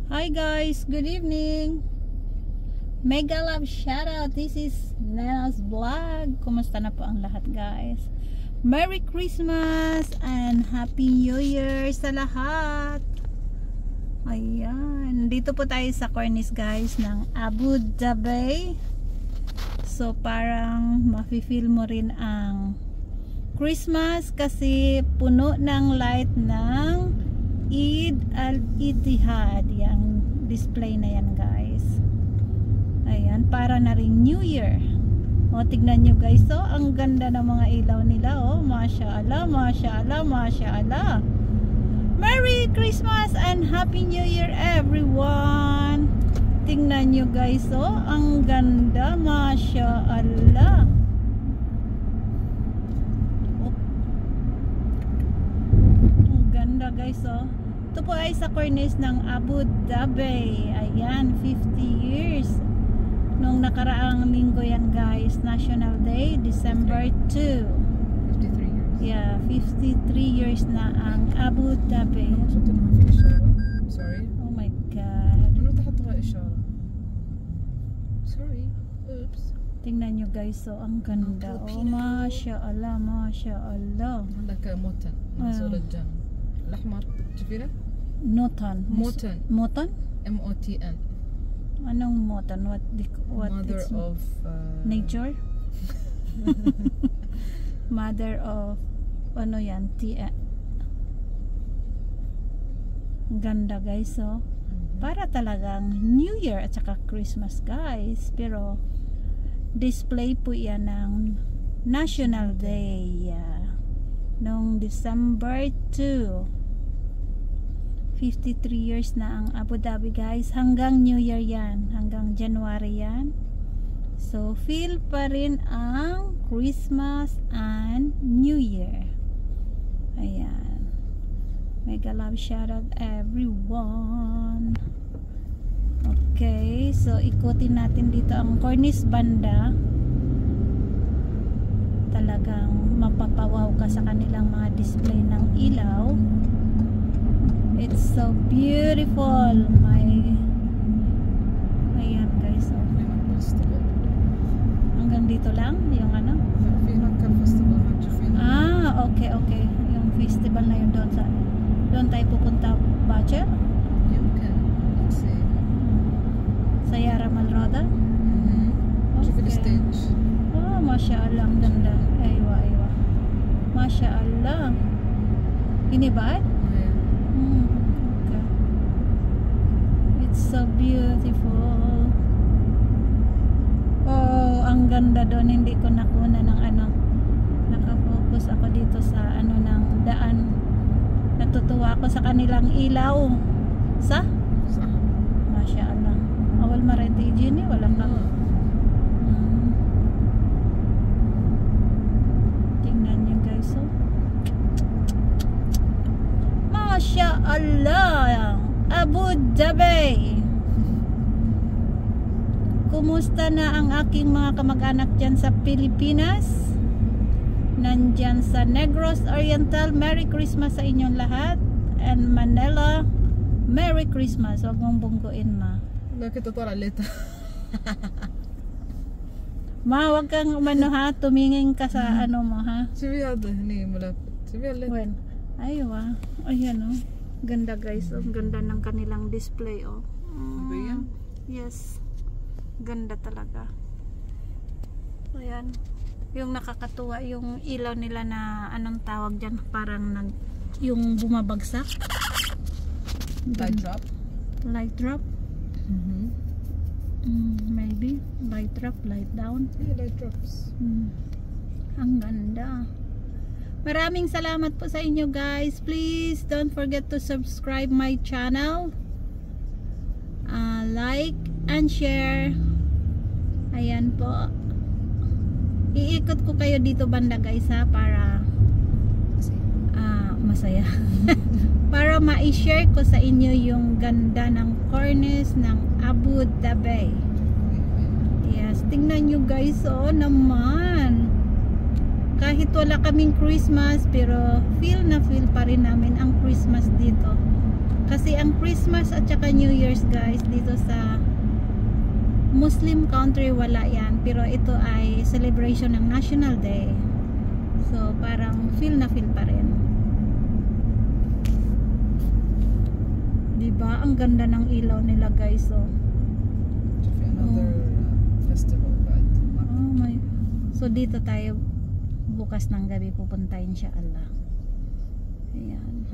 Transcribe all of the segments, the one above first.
Hi guys, good evening. Mega love shoutout. This is Nena's vlog. Kumusta na po ang lahat guys? Merry Christmas and Happy New Year sa lahat. Ayan, dito po tayo sa cornice guys ng Abu Dhabi. So parang mafe-feel mo rin ang Christmas kasi puno ng light ng Eid al-Ittihad, yung display na yan guys. Ayan, para na ring New Year. O, tignan nyo guys, oh, ang ganda ng mga ilaw nila, oh, Masya Allah, Masya Allah, Masya Allah. Merry Christmas and Happy New Year everyone. Tignan nyo guys, oh, ang ganda, Masya Allah. Guys, oh. Ito po ay sa cornice ng Abu Dhabi. Ayan, 50 years. Nung nakaraang linggo yan guys, National Day, December 2. 53 years. Yeah, 53 years na ang Abu Dhabi. Sorry. Oh my God. Sorry. Oops. Tingnan nyo guys, oh, ang ganda. Oh, Masya Allah, Masya Allah. عندك موتن منزول الجنة الأحمر شوفينه Motan. Motan? MOTN. Anong Motan? What Mother it's of nature? Mother of ano yan? Ganda guys, oh. Para talagang New Year at saka Christmas guys. Pero display po yan ng National Day. Noong December 2. 53 years na ang Abu Dhabi guys. Hanggang New Year yan. Hanggang January yan. So feel pa rin ang Christmas and New Year. Ayan. Mega love shoutout everyone. Okay. So ikutin natin dito ang cornice banda. Talagang mapapawaw ka sa kanilang mga display ng ilaw. It's so beautiful. Ayan guys, oh. Hanggang dito lang yung ano? Okay. Yung festival na yun doon tayo pupunta, Bacher? Let's see. Sa Yara Malroda? شوفي الستيج. Masya Allah, ang ganda. Aywa. Masya Allah. Ini ba? Okay. It's so beautiful. Oh, ang ganda doon. Hindi ko nakuna ng ano. Nakafocus ako dito sa ano ng daan. Natutuwa ako sa kanilang ilaw. Sa? Masya Allah. Awal mareti ni wala ka. Masya Allah, Abu Dhabi. Kumusta na ang aking mga kamag-anak dyan sa Pilipinas? Nandyan sa Negros Oriental, Merry Christmas sa inyong lahat. And Manila, Merry Christmas. Huwag mong bungguin, ma. Bakit ito ralita? Ma, huwag kang umano ha. Tumingin ka sa ano mo ha. شوفي هذا هني ملفت. شوفي اللي When? Aywa. Ayan oh. Ganda guys. Oh. Ganda ng kanilang display oh. Yes. Ganda talaga. Ayan. Yung nakakatuwa yung ilaw nila na anong tawag dyan. Parang yung bumabagsak. light drop. Light drop? Maybe. Light drop, light down. Yeah, light drops. Ang ganda. Maraming salamat po sa inyo guys. Please don't forget to subscribe my channel. Like and share. Ayan po. Iikot ko kayo dito banda guys ha para masaya. Para ma-share ko sa inyo yung ganda ng cornice ng Abu Dhabi. Yes, tingnan nyo guys oh naman. Kahit wala kaming Christmas pero feel pa rin namin ang Christmas dito. Kasi ang Christmas at saka New Year's guys dito sa Muslim country wala yan, pero ito ay celebration ng National Day, so parang feel na feel pa rin, diba? Ang ganda ng ilaw nila guys. Another festival, but oh my. So dito tayo bukas ng gabi pupunta inshallah. Ayan.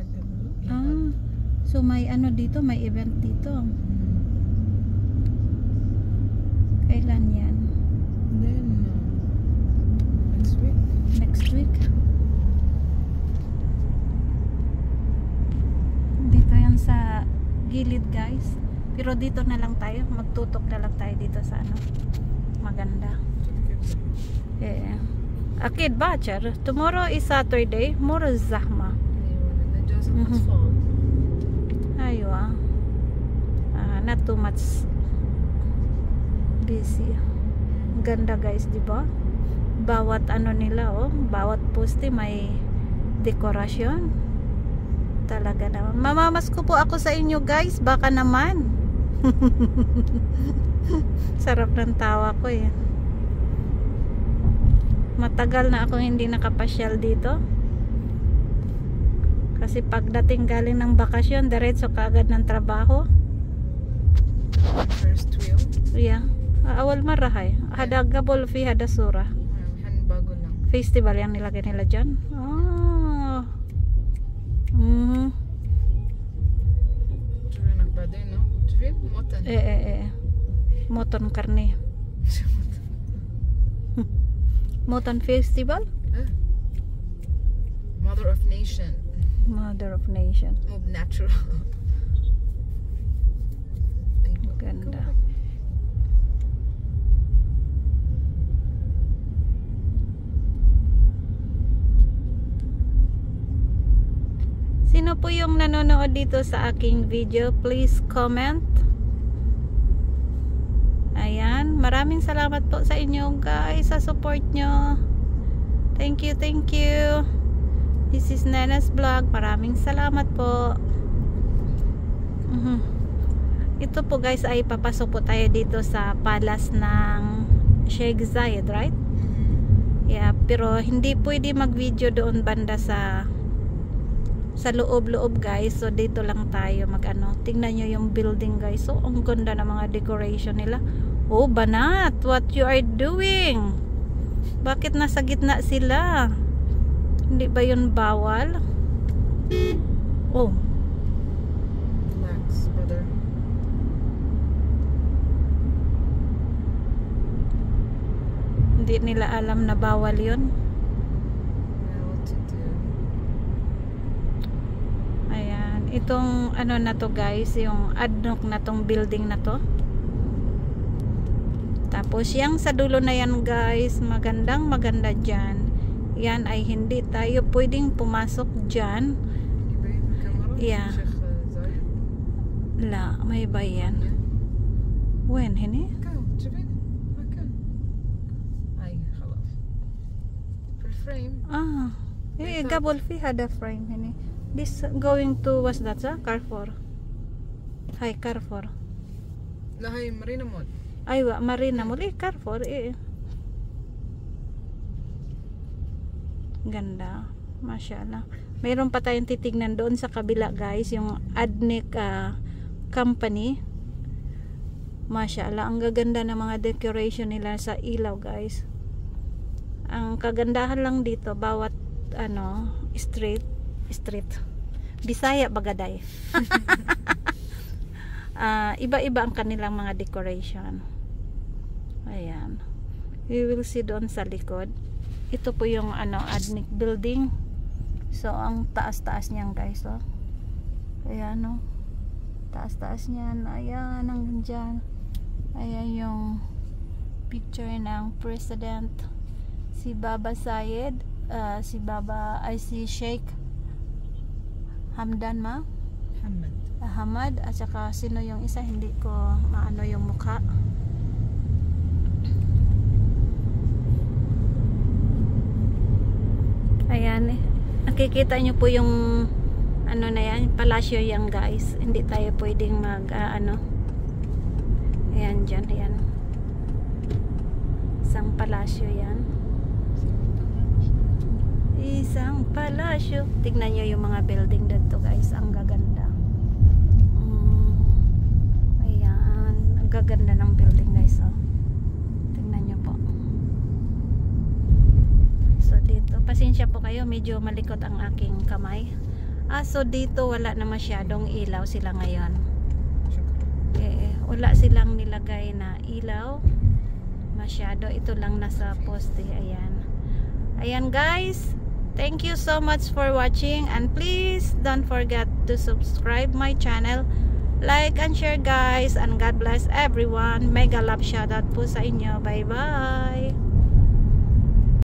So may ano dito, may event dito. Kailan yan? Then next week. Next week. Dito yan sa gilid guys. Pero dito na lang tayo. Magtutok na lang tayo dito sa ano. Maganda. Akid Bacher. Tomorrow is Saturday. More zahma. Aywa. Not too much busy. Ganda guys, di ba? Bawat ano nila, bawat poste may dekorasyon. Talaga naman. Mamamas ko po ako sa inyo guys, baka naman. Sarap ng tawa ko eh. Matagal na akong hindi nakapasyal dito. Kasi pagdating galing ng bakasyon, diretso kaagad ng trabaho. First wheel. Yeah. Awal marahay. Hada gabol fi hada surah. Bago lang. Festival yang nilagay nila dyan. Oh. Tsura nagbaday, no? Tsura motan. Moton karne. Moton festival? Mother of Nation. Mother of Nation. Of natural. Ganda. Sino po yung nanonood dito sa aking video? Please comment. Ayan. Maraming salamat po sa inyo guys sa support nyo. Thank you, thank you. This is Nena's vlog. Maraming salamat po. Ito po guys ay papasok po tayo dito sa palace ng Sheikh Zayed, right? Yeah, pero hindi pwede mag-video doon banda sa loob-loob guys. So dito lang tayo mag-ano. Tingnan nyo yung building guys. So ang ganda ng mga decoration nila. Oh, Banat, what you are doing? Bakit nasa gitna sila? Hindi ba yun bawal? Oh. Relax, brother. Hindi nila alam na bawal yun. What to do? Ayan. Itong ano na to guys, yung adnok na tong building na to. Tapos yung sa dulo na yan guys, magandang maganda dyan. Yan ay hindi tayo pwedeng pumasok dyan. Yeah. La, may bayan. When, hini? Frame. Gabol fi hada frame hini. This going to, what's that sa? Carrefour. Hi, Carrefour. Lahay, Marina Mall. Aywa, Marina Mall. Carrefour Ganda. Mashallah. Mayroon pa tayong titignan doon sa kabila guys, yung Adnik company. Mashallah, ang gaganda ng mga decoration nila sa ilaw guys. Ang kagandahan lang dito, bawat ano, street Bisaya bagaday. Iba-iba ang kanilang mga decoration. Ayan. We will see doon sa likod. Ito po yung ano, Adnik building. So ang taas-taas niyan guys, oh. Ayan, oh. Taas-taas niyan. Ayan, hanggang dyan. Ayan yung picture ng president, si Baba Zayed, si Sheikh Hamdan Hamad, at saka sino yung isa, hindi ko maano yung mukha. Ayan, nakikita nyo po yung ano na yan, palasyo yan guys. Hindi tayo pwedeng mag ano. Ayan dyan, ayan. Isang palasyo yan. Isang palasyo. Tignan nyo yung mga building dito guys. Ang gaganda. Ayan. Ang gaganda ng building guys. Oh. Tignan nyo po. So dito, pasensya po kayo. Medyo malikot ang aking kamay. So dito wala na masyadong ilaw sila ngayon. Wala silang nilagay na ilaw. Masyado. Ito lang nasa poste. Ayan. Ayan guys. Thank you so much for watching, and please don't forget to subscribe my channel, like and share guys, and God bless everyone. Mega love shoutout po sa inyo. Bye bye.